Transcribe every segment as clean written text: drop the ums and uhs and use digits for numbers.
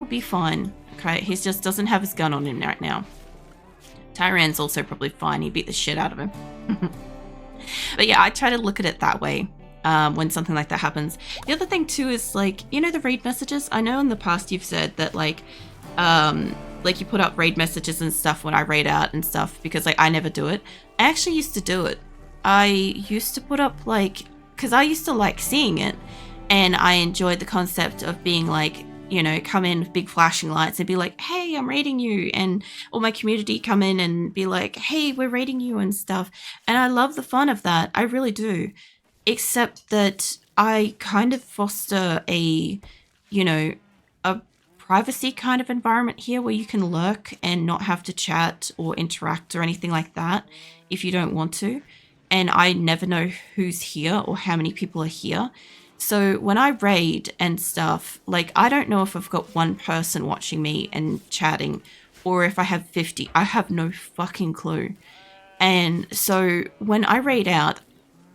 He'll be fine. Okay, he just doesn't have his gun on him right now. Tyran's also probably fine. He beat the shit out of him. But yeah, I try to look at it that way when something like that happens. The other thing too is like, you know, the raid messages. I know in the past you've said that like you put up raid messages and stuff when I raid out and stuff because like I never do it. I actually used to do it. I used to put up like, because I used to like seeing it and I enjoyed the concept of being like, you know, come in with big flashing lights and be like, hey, I'm raiding you. And all my community come in and be like, hey, we're raiding you and stuff. And I love the fun of that. I really do. Except that I kind of foster a, you know, a privacy kind of environment here where you can lurk and not have to chat or interact or anything like that if you don't want to. And I never know who's here or how many people are here. So when I raid and stuff, like, I don't know if I've got one person watching me and chatting or if I have 50. I have no fucking clue. And so when I raid out,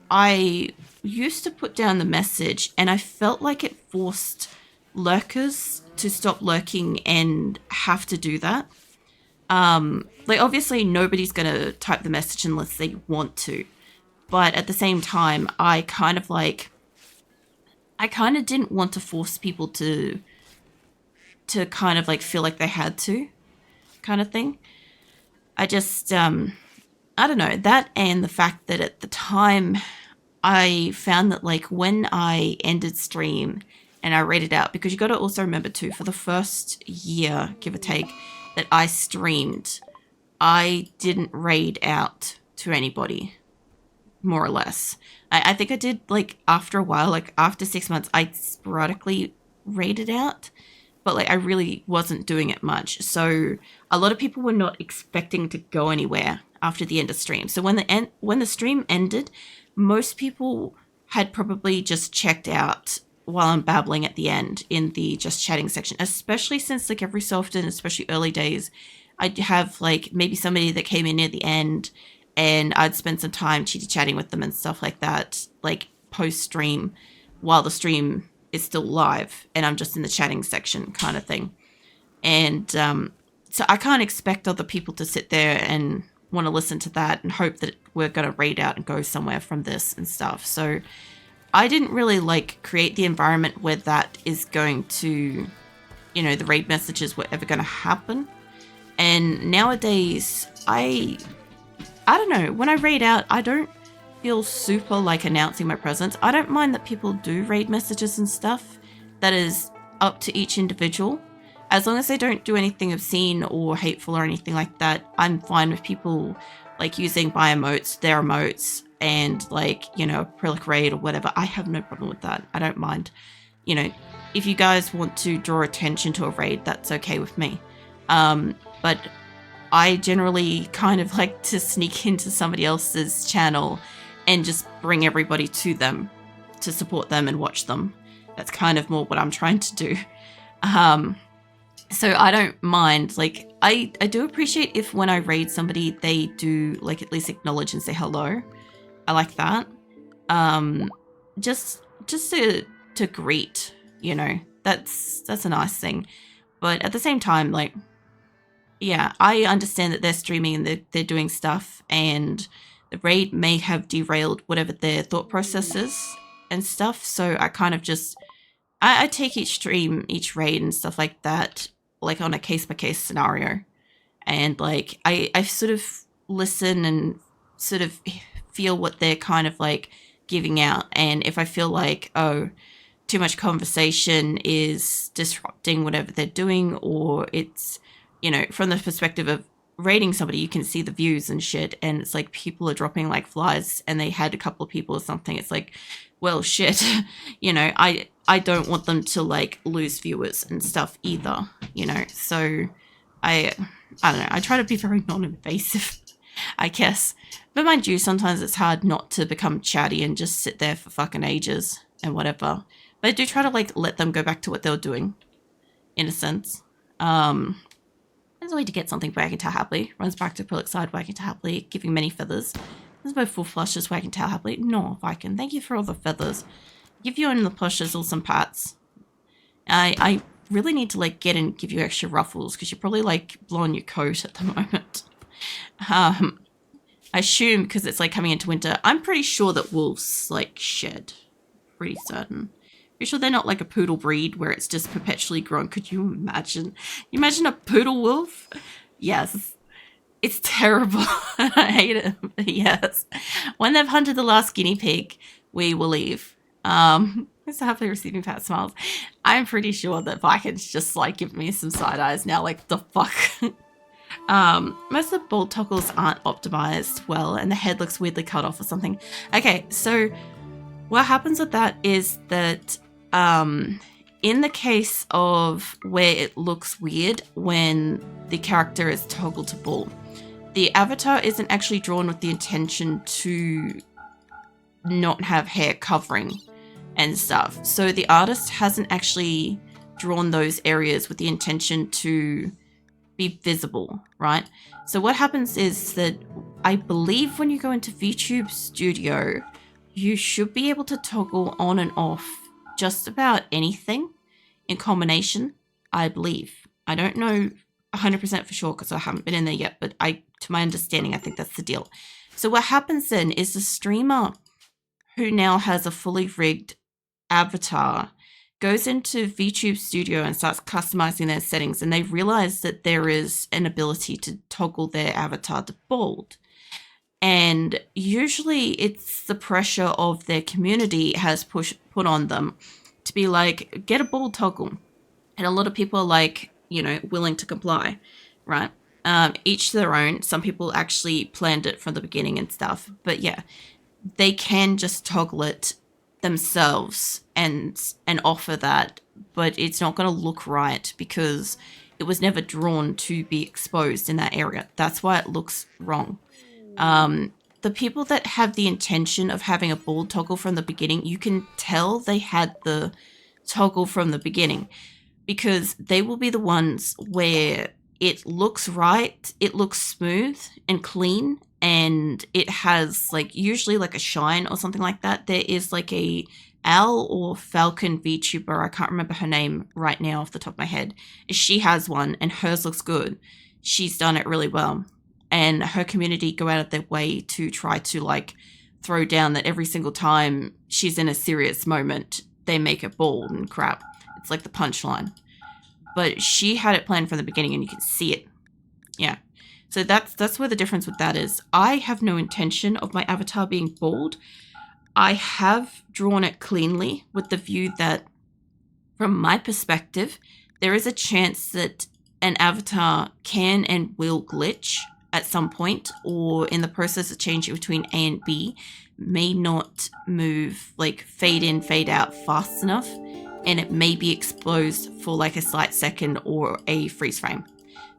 I used to put down the message and I felt like it forced lurkers to stop lurking and have to do that. Like, obviously nobody's going to type the message unless they want to. But at the same time, I kind of didn't want to force people to kind of like feel like they had to kind of thing. I just, I don't know, that and the fact that at the time I found that like when I ended stream and I rated out, because you got to also remember too, for the first year, give or take, that I streamed, I didn't raid out to anybody, more or less. I think I did, like, after a while, like, after 6 months, I sporadically raided out, but, like, I really wasn't doing it much. So a lot of people were not expecting to go anywhere after the end of stream. So when the stream ended, most people had probably just checked out while I'm babbling at the end in the just chatting section, especially since, like, every so often, especially early days, I'd have, like, maybe somebody that came in near the end and I'd spend some time chitty-chatting with them and stuff like that, like post-stream, while the stream is still live and I'm just in the chatting section kind of thing. And so I can't expect other people to sit there and want to listen to that and hope that we're going to raid out and go somewhere from this and stuff. So I didn't really like create the environment where that is going to, you know, the raid messages were ever going to happen. And nowadays, I don't know, when I raid out, I don't feel super like announcing my presence. I don't mind that people do raid messages and stuff. That is up to each individual. As long as they don't do anything obscene or hateful or anything like that, I'm fine with people like using my emotes, their emotes, and like, you know, Aprillic raid or whatever. I have no problem with that. I don't mind. You know, if you guys want to draw attention to a raid, that's okay with me. But I generally kind of like to sneak into somebody else's channel and just bring everybody to them to support them and watch them. That's kind of more what I'm trying to do. So I don't mind. Like, I do appreciate if when I raid somebody, they do like at least acknowledge and say hello. I like that. Just to greet, you know, that's a nice thing. But at the same time, like, yeah, I understand that they're streaming and they're doing stuff, and the raid may have derailed whatever their thought process is and stuff. So I kind of just, I take each stream, each raid and stuff like that, like on a case-by-case scenario. And like, I sort of listen and sort of feel what they're kind of like giving out. And if I feel like, oh, too much conversation is disrupting whatever they're doing, or it's, you know, from the perspective of rating somebody, you can see the views and shit, and it's like people are dropping like flies and they had a couple of people or something. It's like, well, shit, you know, I don't want them to like lose viewers and stuff either, you know. So I don't know, I try to be very non-invasive, I guess. But mind you, sometimes it's hard not to become chatty and just sit there for fucking ages and whatever. But I do try to like let them go back to what they were doing, in a sense. There's a way to get something wagging tail happily. Runs back to Aprillic side, wagging tail happily, giving many feathers. There's no full flushes, wagging tail happily. No, Viking, thank you for all the feathers. Give you and the plushes all some pats. I really need to like get and give you extra ruffles because you're probably like blowing your coat at the moment. I assume because it's like coming into winter, I'm pretty sure that wolves like shed. Pretty certain. Pretty sure they're not like a poodle breed where it's just perpetually grown. Could you imagine? You imagine a poodle wolf? Yes. It's terrible. I hate it. But yes. When they've hunted the last guinea pig, we will leave. So happily receiving fat smiles. I'm pretty sure that Vikings just like give me some side eyes now, like the fuck. Most of the bald toggles aren't optimized well and the head looks weirdly cut off or something. Okay, so what happens with that is that in the case of where it looks weird when the character is toggled to bald, the avatar isn't actually drawn with the intention to not have hair covering and stuff. So the artist hasn't actually drawn those areas with the intention to be visible, right? So what happens is that I believe when you go into VTube Studio, you should be able to toggle on and off just about anything in combination, I believe. I don't know 100% for sure because I haven't been in there yet, but to my understanding, I think that's the deal. So what happens then is the streamer who now has a fully rigged avatar goes into VTube Studio and starts customizing their settings, and they realize that there is an ability to toggle their avatar to bald. And usually it's the pressure of their community has put on them to be like, get a bald toggle. And a lot of people are like, willing to comply, right? Each to their own. Some people actually planned it from the beginning and stuff. But yeah, they can just toggle it themselves and offer that. But it's not going to look right because it was never drawn to be exposed in that area. That's why it looks wrong. The people that have the intention of having a bald toggle from the beginning, you can tell they had the toggle from the beginning because they will be the ones where it looks right, it looks smooth and clean, and it has like usually like a shine or something like that. There is like a owl or falcon VTuber, I can't remember her name right now off the top of my head. She has one and hers looks good. She's done it really well. And her community go out of their way to try to like throw down that every single time she's in a serious moment, they make it bald and crap. It's like the punchline. But she had it planned from the beginning and you can see it. Yeah. So that's where the difference with that is. I have no intention of my avatar being bald. I have drawn it cleanly with the view that from my perspective, there is a chance that an avatar can and will glitch at some point, or in the process of changing between A and B, may not move, like fade in, fade out fast enough, and it may be exposed for like a slight second or a freeze frame.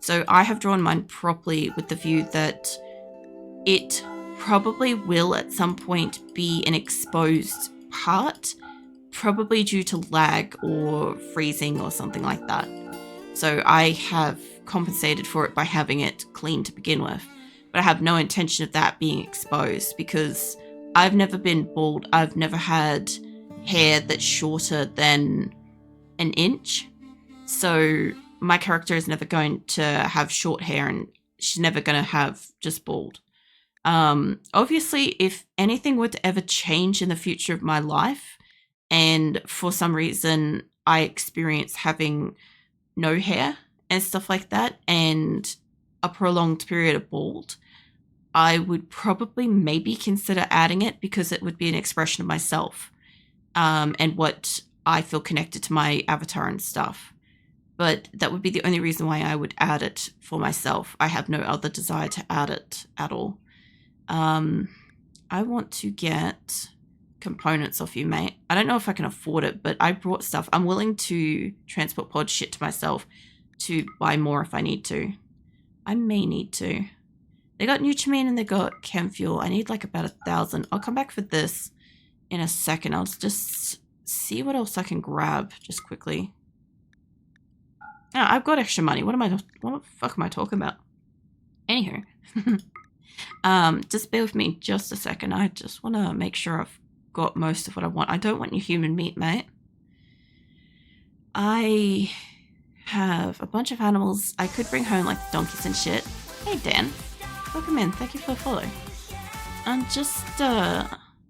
So I have drawn mine properly with the view that it probably will at some point be an exposed part, probably due to lag or freezing or something like that. So I have compensated for it by having it clean to begin with, but I have no intention of that being exposed because I've never been bald. I've never had hair that's shorter than an inch. So my character is never going to have short hair and she's never going to have just bald. Obviously, if anything were to ever change in the future of my life and for some reason I experience having no hair and stuff like that and a prolonged period of bald, I would probably maybe consider adding it because it would be an expression of myself and what I feel connected to my avatar and stuff. But that would be the only reason why I would add it for myself. I have no other desire to add it at all. I want to get components off you, mate. I don't know if I can afford it, but I brought stuff. I'm willing to transport pod shit to myself to buy more if I need to. I may need to. They got Nutrimine and they got Chem Fuel. I need like about 1,000. I'll come back for this in a second. I'll just see what else I can grab just quickly. Oh, I've got extra money. What the fuck am I talking about? Anywho. Just bear with me just a second. I just want to make sure I've got most of what I want. I don't want your human meat, mate. I have a bunch of animals. I could bring home like donkeys and shit. Hey Dan, welcome in. Thank you for the follow. And just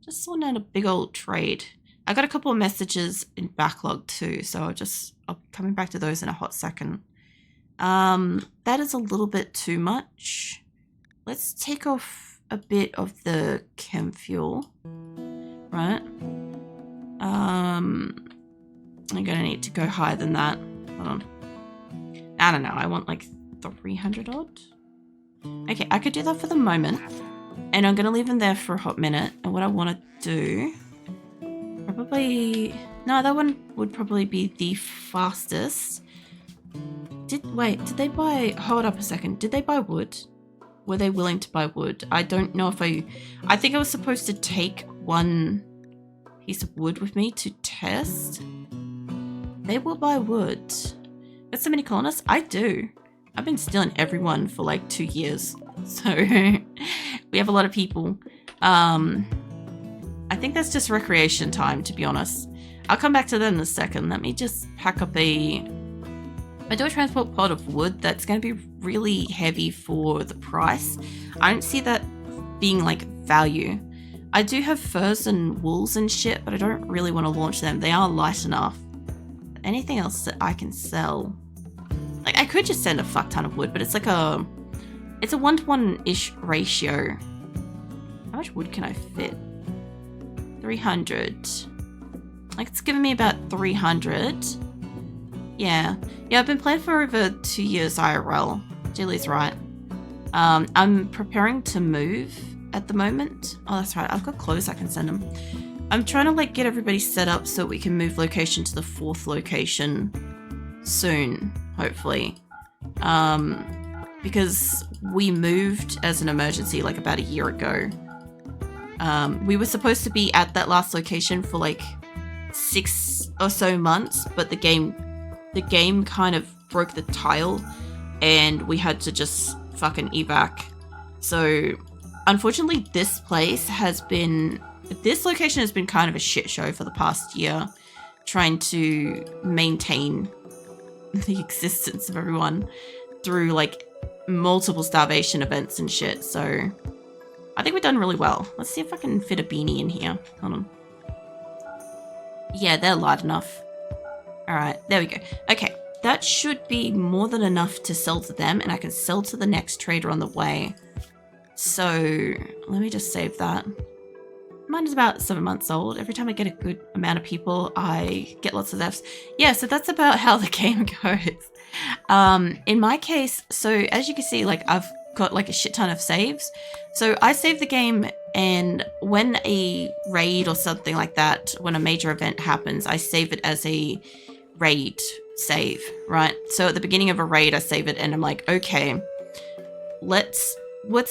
sorting out a big old trade. I got a couple of messages in backlog too, so I'll be coming back to those in a hot second. That is a little bit too much. Let's take off a bit of the chem fuel, right? I'm gonna need to go higher than that. Hold on. I don't know. I want like 300 odd. Okay, I could do that for the moment. And I'm going to leave them there for a hot minute. And what I want to do... Probably... No, that one would probably be the fastest. Did they buy... Hold up a second. Did they buy wood? Were they willing to buy wood? I don't know if I think I was supposed to take one piece of wood with me to test. They will buy wood. Got so many colonists? I do. I've been stealing everyone for like 2 years. So we have a lot of people. I think that's just recreation time, to be honest. I'll come back to that in a second. Let me just pack up I do a transport pod of wood that's going to be really heavy for the price. I don't see that being like value. I do have furs and wools and shit, but I don't really want to launch them. They are light enough. Anything else that I can sell? Like, I could just send a fuck ton of wood, but it's like it's a 1-to-1-ish ratio. How much wood can I fit? 300. Like, it's giving me about 300. Yeah, I've been playing for over 2 years IRL. Julie's right. I'm preparing to move at the moment. Oh, that's right. I've got clothes I can send them. I'm trying to like get everybody set up so we can move location to the 4th location soon, hopefully. Because we moved as an emergency like about a year ago. We were supposed to be at that last location for like 6 or so months, but the game kind of broke the tile and we had to just fucking evac. So unfortunately this location has been kind of a shit show for the past year, trying to maintain the existence of everyone through like multiple starvation events and shit. So I think we've done really well. Let's see if I can fit a beanie in here. Hold on. Yeah, they're light enough. All right, there we go. Okay, that should be more than enough to sell to them, and I can sell to the next trader on the way. So let me just save that. Mine is about 7 months old. Every time I get a good amount of people, I get lots of Fs. Yeah, so that's about how the game goes. In my case, so as you can see, like I've got like a shit ton of saves. So I save the game, and when a raid or something like that, when a major event happens, I save it as a raid save, right? So at the beginning of a raid, I save it and I'm like, okay, let's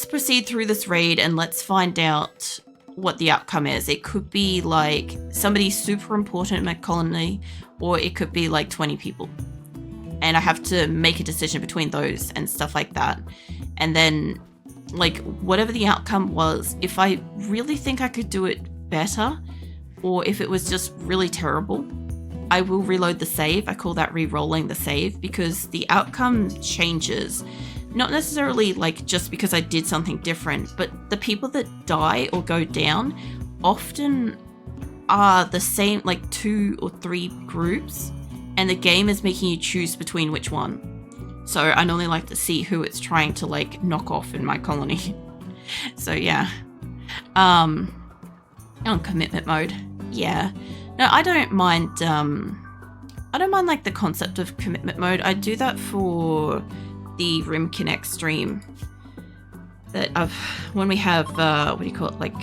proceed through this raid and let's find out what the outcome is. It could be like somebody super important in my colony, or it could be like 20 people. And I have to make a decision between those and stuff like that. And then like whatever the outcome was, if I really think I could do it better, or if it was just really terrible, I will reload the save. I call that re-rolling the save, because the outcome changes. Not necessarily like just because I did something different, but the people that die or go down often are the same, like 2 or 3 groups, and the game is making you choose between which one. So I normally like to see who it's trying to like knock off in my colony. So yeah. On commitment mode. Yeah. No, I don't mind like the concept of commitment mode. I do that for the Rim Connect stream that when we have what do you call it, like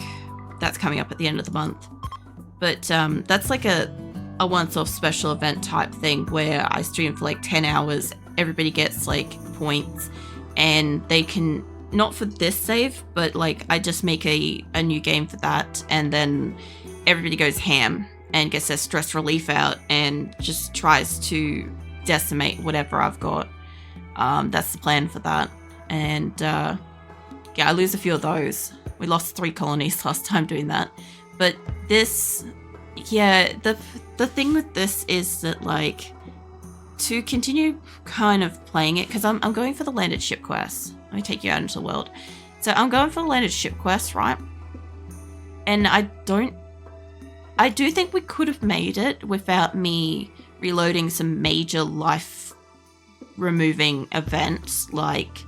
that's coming up at the end of the month. But that's like a once-off special event type thing where I stream for like 10 hours. Everybody gets like points, and they can, not for this save, but like I just make a new game for that, and then everybody goes ham and gets their stress relief out and just tries to decimate whatever I've got. That's the plan for that. And yeah, I lose a few of those. We lost 3 colonies last time doing that. But this, yeah, the thing with this is that like to continue kind of playing it, because I'm going for the landed ship quest. Let me take you out into the world. So I'm going for the landed ship quest, right? And I do think we could have made it without me reloading some major life removing events, like,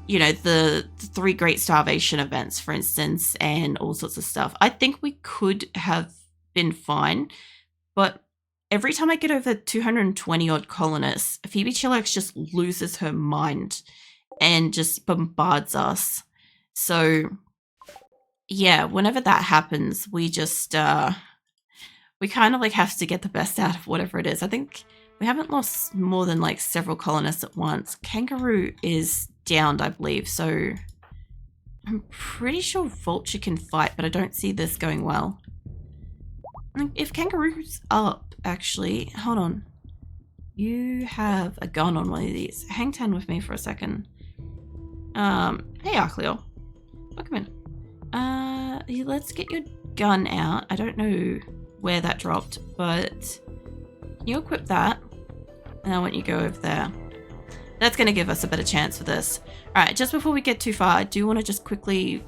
you know, the 3 Great Starvation events, for instance, and all sorts of stuff. I think we could have been fine, but every time I get over 220 odd colonists, Phoebe Chillax just loses her mind and just bombards us. So yeah, whenever that happens, we just we kind of like have to get the best out of whatever it is. I think we haven't lost more than like several colonists at once. Kangaroo is downed, I believe, so I'm pretty sure Vulture can fight, but I don't see this going well. If Kangaroo's up, actually, hold on. You have a gun on one of these. Hang 10 with me for a second. Hey Arcleo, welcome in. Let's get your gun out. I don't know where that dropped, but you equip that, and I want you to go over there. That's going to give us a better chance for this. All right, just before we get too far, I do want to just quickly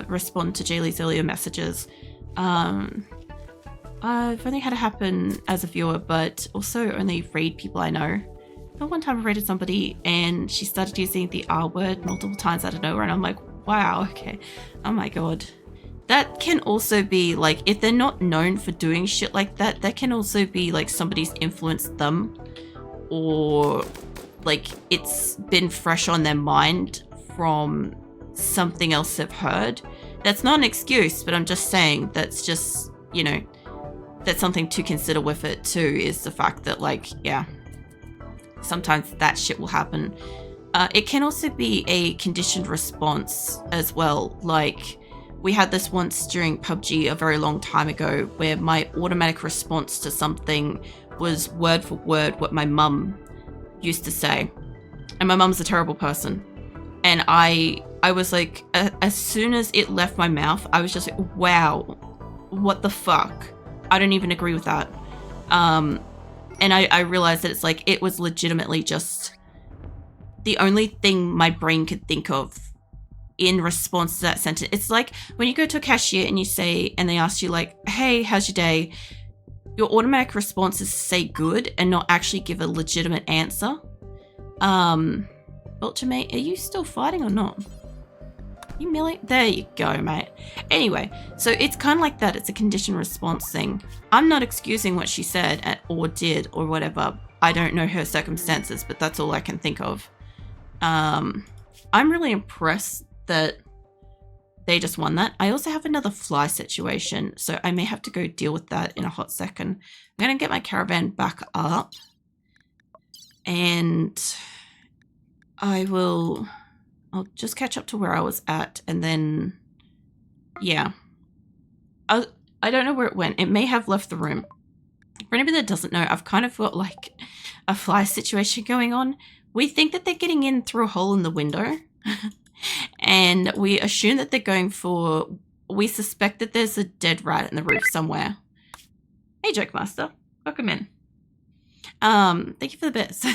respond to Jaylee's earlier messages. I've only had it happen as a viewer, but also only raid people I know. But one time I raided somebody and she started using the R word multiple times out of nowhere, and I'm like, wow, okay. Oh my god. That can also be like, if they're not known for doing shit like that, that can also be like somebody's influenced them, or like it's been fresh on their mind from something else they've heard. That's not an excuse, but I'm just saying that's just, you know, that's something to consider with it too, is the fact that, like, yeah, sometimes that shit will happen. It can also be a conditioned response as well. Like, we had this once during PUBG a very long time ago, where my automatic response to something was word for word what my mum used to say. And my mum's a terrible person. And I was like, as soon as it left my mouth, I was just like, wow, what the fuck? I don't even agree with that. And I realized that it's like, it was legitimately just the only thing my brain could think of in response to that sentence. It's like when you go to a cashier and you say, and they ask you like, hey, how's your day? Your automatic response is to say good and not actually give a legitimate answer. Vulture mate, are you still fighting or not? You melee? There you go, mate. Anyway, so it's kind of like that. It's a conditioned response thing. I'm not excusing what she said or did or whatever. I don't know her circumstances, but that's all I can think of. I'm really impressed that they just won that. I also have another fly situation, so I may have to go deal with that in a hot second. I'm going to get my caravan back up, and I'll just catch up to where I was at, and then, yeah. I don't know where it went. It may have left the room. For anybody that doesn't know, I've kind of got like a fly situation going on. We think that they're getting in through a hole in the window. And we assume that they're going for... We suspect that there's a dead rat in the roof somewhere. Hey, Joke Master. Welcome in. Thank you for the bits.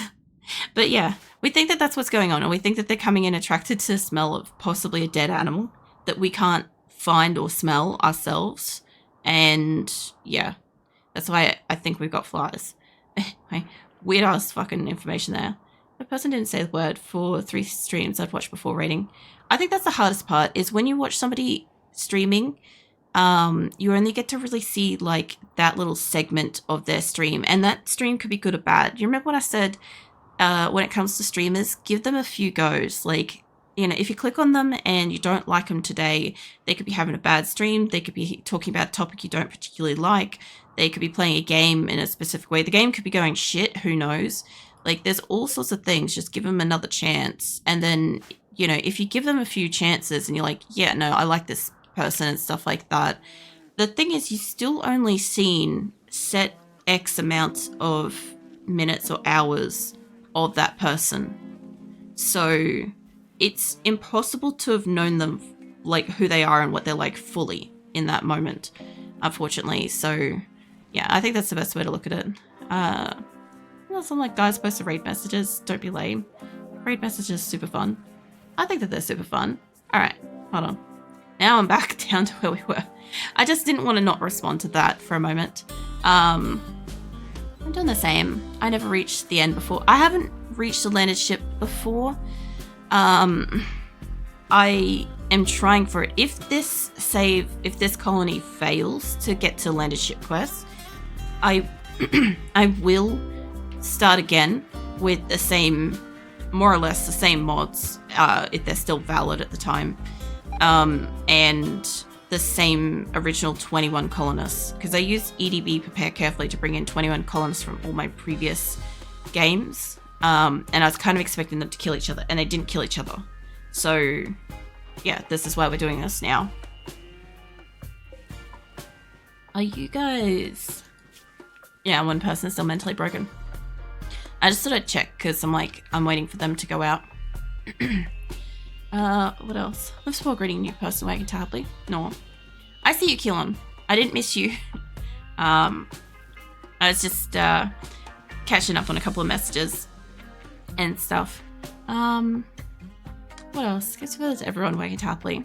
But yeah, we think that that's what's going on. And we think that they're coming in attracted to the smell of possibly a dead animal that we can't find or smell ourselves. And yeah, that's why I think we've got flies. Weird ass fucking information there. The person didn't say the word for 3 streams I've watched before rating. I think that's the hardest part, is when you watch somebody streaming, you only get to really see like that little segment of their stream, and that stream could be good or bad. You remember when I said, when it comes to streamers, give them a few goes. Like, you know, if you click on them and you don't like them today, they could be having a bad stream. They could be talking about a topic you don't particularly like. They could be playing a game in a specific way. The game could be going shit. Who knows? Like, there's all sorts of things. Just give them another chance. And then, you know, if you give them a few chances and you're like, yeah, no, I like this person and stuff like that. The thing is, you've still only seen set X amount of minutes or hours of that person. So it's impossible to have known them, like, who they are and what they're like fully in that moment, unfortunately. So yeah, I think that's the best way to look at it. some like guys post raid messages. Don't be lame. Raid messages super fun. I think that they're super fun. All right, hold on. Now I'm back down to where we were. I just didn't want to not respond to that for a moment. I'm doing the same. I never reached the end before. I haven't reached the landed ship before. I am trying for it. If this colony fails to get to landed ship quest, I will start again with the same, more or less the same mods, if they're still valid at the time, and the same original 21 colonists, because I used EdB Prepare Carefully to bring in 21 colonists from all my previous games, and I was kind of expecting them to kill each other, and they didn't kill each other. So yeah, this is why we're doing this now. Are you guys... Yeah, one person is still mentally broken. I just thought I'd check because I'm waiting for them to go out. What else? I'm still greeting new person wagging tably. No. I see you, Keelan. I didn't miss you. I was just catching up on a couple of messages and stuff. What else? Guess there's everyone wagging tably.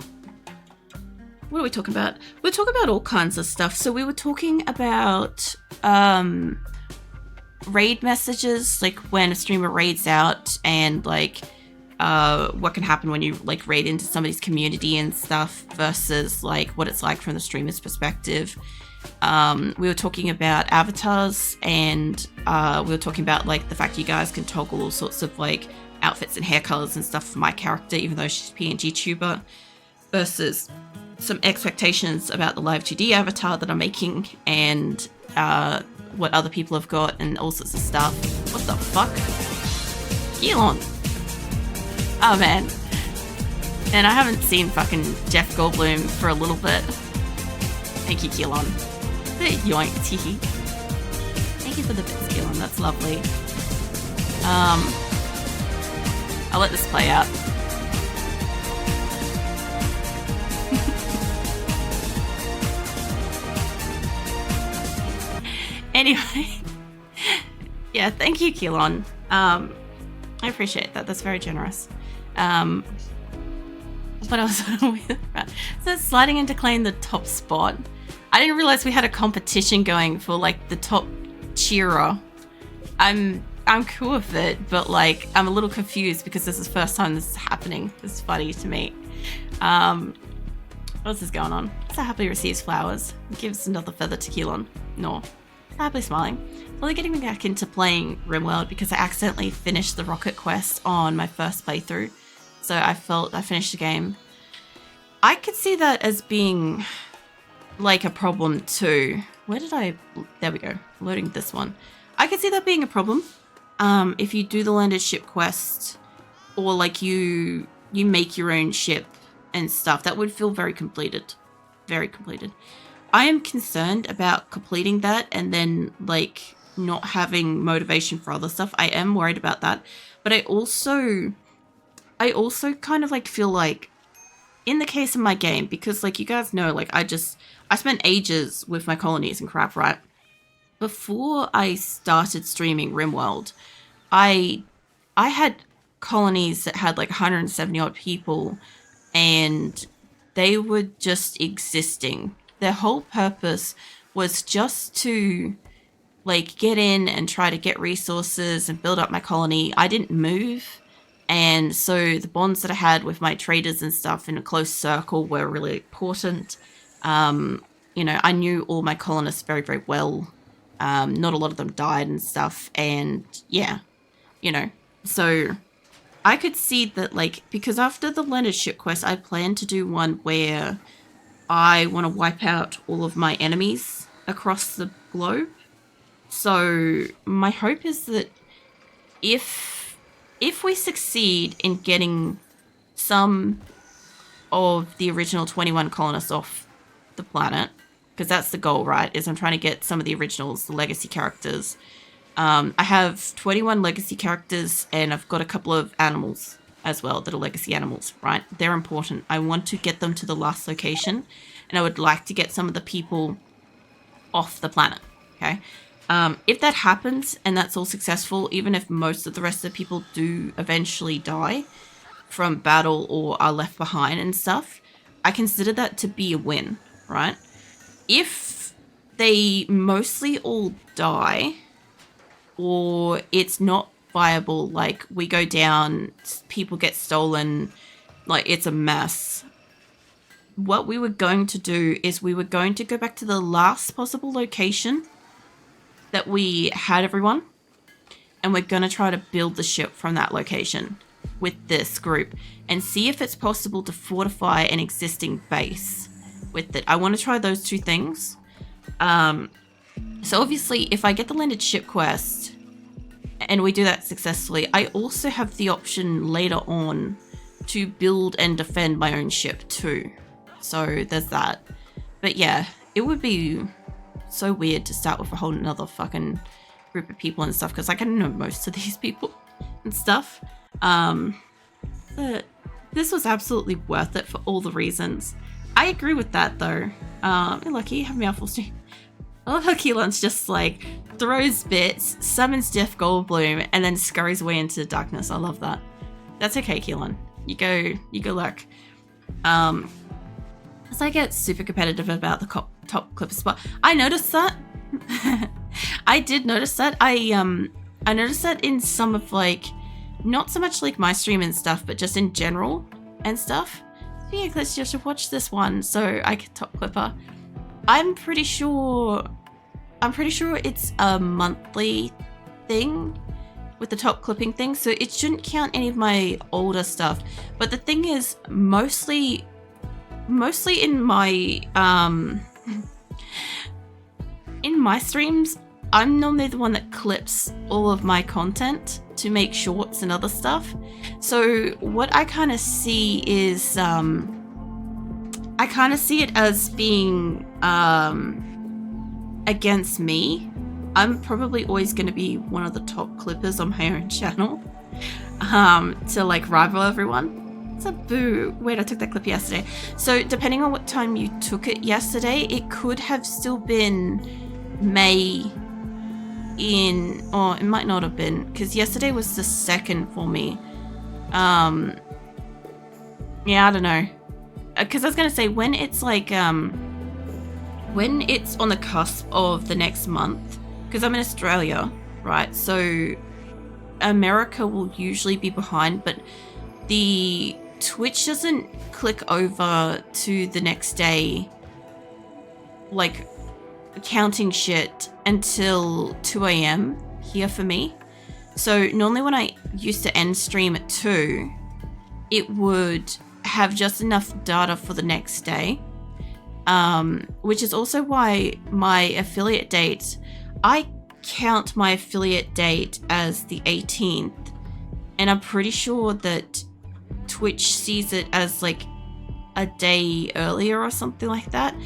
What are we talking about? We're talking about all kinds of stuff. So we were talking about raid messages, like when a streamer raids out and like what can happen when you like raid into somebody's community and stuff versus like what it's like from the streamer's perspective. We were talking about avatars, and we were talking about like the fact you guys can toggle all sorts of like outfits and hair colors and stuff for my character, even though she's PNG tuber, versus some expectations about the live 2D avatar that I'm making and what other people have got and all sorts of stuff. What the fuck? Elon. Oh man. And I haven't seen fucking Jeff Goldblum for a little bit. Thank you, Keelan. Yoink, teehee. Thank you for the bits, Keelan. That's lovely. I'll let this play out. Anyway. Yeah, thank you, Keelan. I appreciate that. That's very generous. What else are we about? So sliding into claim the top spot. I didn't realize we had a competition going for like the top cheerer. I'm cool with it, but like I'm a little confused because this is the first time this is happening. It's funny to me. What else is going on? So happily receives flowers. Gives another feather to Keelan. No. Happily smiling. Well, they're getting me back into playing RimWorld because I accidentally finished the rocket quest on my first playthrough. So I felt I finished the game. I could see that as being like a problem too. Where did I... There we go. Loading this one. I could see that being a problem. If you do the landed ship quest or like you make your own ship and stuff, that would feel very completed. Very completed. I am concerned about completing that and then like not having motivation for other stuff. I am worried about that. But I also kind of like feel like in the case of my game, because like you guys know, like I spent ages with my colonies and crap, right? Before I started streaming RimWorld, I had colonies that had like 170 odd people and they were just existing. Their whole purpose was just to like get in and try to get resources and build up my colony. I didn't move. And so the bonds that I had with my traders and stuff in a close circle were really important. You know, I knew all my colonists very, very well. Not a lot of them died and stuff. And yeah, you know, so I could see that like, because after the landed ship quest, I plan to do one where I want to wipe out all of my enemies across the globe. So my hope is that if we succeed in getting some of the original 21 colonists off the planet, because that's the goal, right, is I'm trying to get some of the originals, the legacy characters. I have 21 legacy characters and I've got a couple of animals as well that are legacy animals, right? They're important. I want to get them to the last location and I would like to get some of the people off the planet, okay? If that happens and that's all successful, even if most of the rest of the people do eventually die from battle or are left behind and stuff, I consider that to be a win, right? If they mostly all die, or it's not viable, like we go down, people get stolen, like it's a mess, what we were going to do is we were going to go back to the last possible location that we had everyone, and we're going to try to build the ship from that location with this group and see if it's possible to fortify an existing base with it. I want to try those two things. So obviously, if I get the landed ship quest and we do that successfully, I also have the option later on to build and defend my own ship too. So there's that. But yeah, it would be so weird to start with a whole nother fucking group of people and stuff, because I can know most of these people and stuff. But this was absolutely worth it for all the reasons. I agree with that though. You're lucky you have mouthful stream. I love how Keelan's just like throws bits, summons Death Goldblum, and then scurries away into darkness. I love that. That's okay, Keelan. You go lurk. As I get super competitive about the top clipper spot, I noticed that. I did notice that. I noticed that in some of like, not so much like my stream and stuff, but just in general and stuff. Yeah, let's just watch this one so I can top clipper. I'm pretty sure it's a monthly thing with the top clipping thing, so it shouldn't count any of my older stuff. But the thing is, mostly in my streams, I'm normally the one that clips all of my content to make shorts and other stuff. So what I kind of see is, I kind of see it as being against me. I'm probably always going to be one of the top clippers on my own channel to like rival everyone. It's a boo. Wait, I took that clip yesterday. So depending on what time you took it yesterday, it could have still been May or it might not have been, because yesterday was the 2nd for me. Yeah, I don't know. Because I was going to say, when it's like, when it's on the cusp of the next month, because I'm in Australia, right? So America will usually be behind, but the Twitch doesn't click over to the next day, like counting shit, until 2 a.m. here for me. So normally when I used to end stream at 2, it would have just enough data for the next day, which is also why my affiliate date, I count my affiliate date as the 18th, and I'm pretty sure that Twitch sees it as like a day earlier or something like that,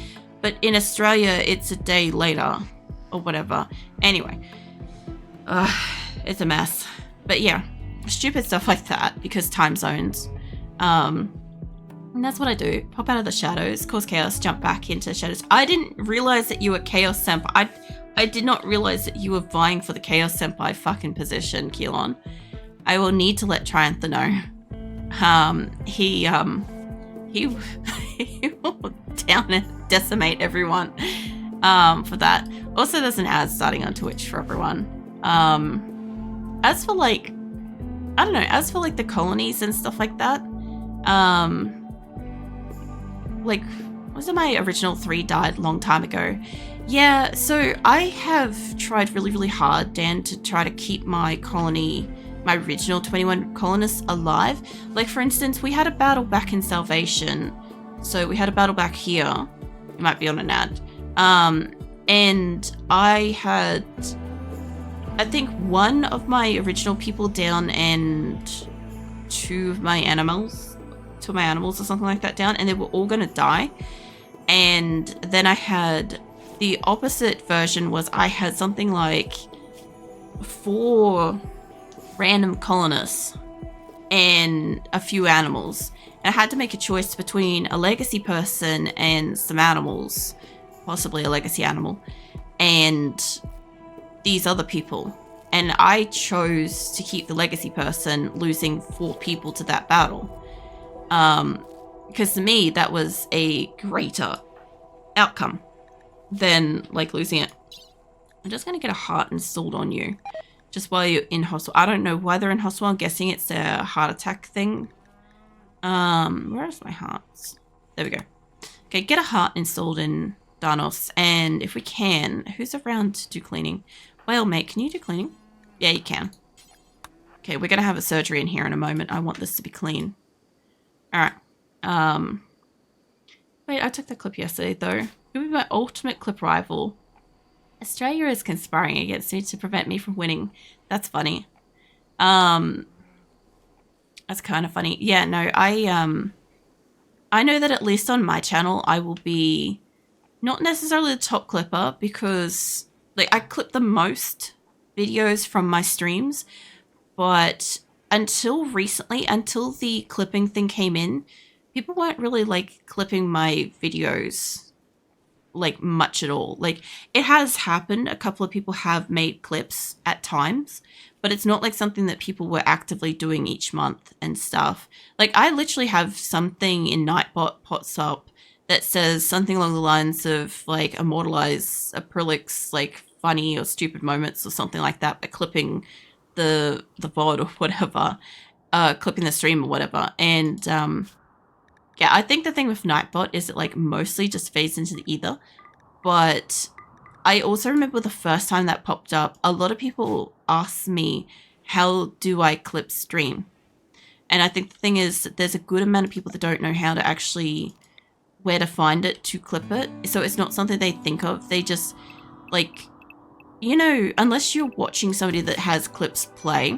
but in Australia it's a day later or whatever. Anyway, it's a mess. But yeah, stupid stuff like that because time zones. And that's what I do. Pop out of the shadows, cause chaos, jump back into shadows. I didn't realize that you were Chaos Senpai. I did not realize that you were vying for the Chaos Senpai fucking position, Keelan. I will need to let Triantha know. He will down and decimate everyone for that. Also, there's an ad starting on Twitch for everyone. As for like, I don't know, as for like the colonies and stuff like that, like, wasn't my original 3 died a long time ago? Yeah, so I have tried really, really hard, Dan, to try to keep my colony, my original 21 colonists alive. Like, for instance, we had a battle back in Salvation. So we had a battle back here. It might be on an ad. And I had, I think, 1 of my original people down and 2 of my animals or something like that down, and they were all gonna die. And then I had the opposite version, was I had something like 4 random colonists and a few animals, and I had to make a choice between a legacy person and some animals, possibly a legacy animal. And these other people. And I chose to keep the legacy person, losing 4 people to that battle. Because to me, that was a greater outcome than like losing it. I'm just going to get a heart installed on you just while you're in hospital. I don't know why they're in hospital. I'm guessing it's a heart attack thing. Where's my hearts? There we go. Okay, get a heart installed in Danos. And if we can, who's around to do cleaning? Whale mate, can you do cleaning? Yeah, you can. Okay, we're going to have a surgery in here in a moment. I want this to be clean. Alright. Wait, I took that clip yesterday, though. Who would be my ultimate clip rival? Australia is conspiring against me to prevent me from winning. That's funny. That's kind of funny. Yeah, no, I know that at least on my channel, I will be not necessarily the top clipper because, like, I clip the most videos from my streams, but until recently, until the clipping thing came in, people weren't really, like, clipping my videos, like, much at all. Like, it has happened. A couple of people have made clips at times, but it's not, like, something that people were actively doing each month and stuff. Like, I literally have something in Nightbot pops up that says something along the lines of, like, immortalize Aprillic's, like, funny or stupid moments or something like that by clipping the VOD or whatever, clipping the stream or whatever. And, yeah, I think the thing with Nightbot is it, like, mostly just fades into the ether. But I also remember the first time that popped up, a lot of people asked me, how do I clip stream? And I think the thing is that there's a good amount of people that don't know how to actually, where to find it to clip it. So it's not something they think of. They just, like, you know, unless you're watching somebody that has clips play,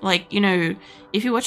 like, you know, if you watch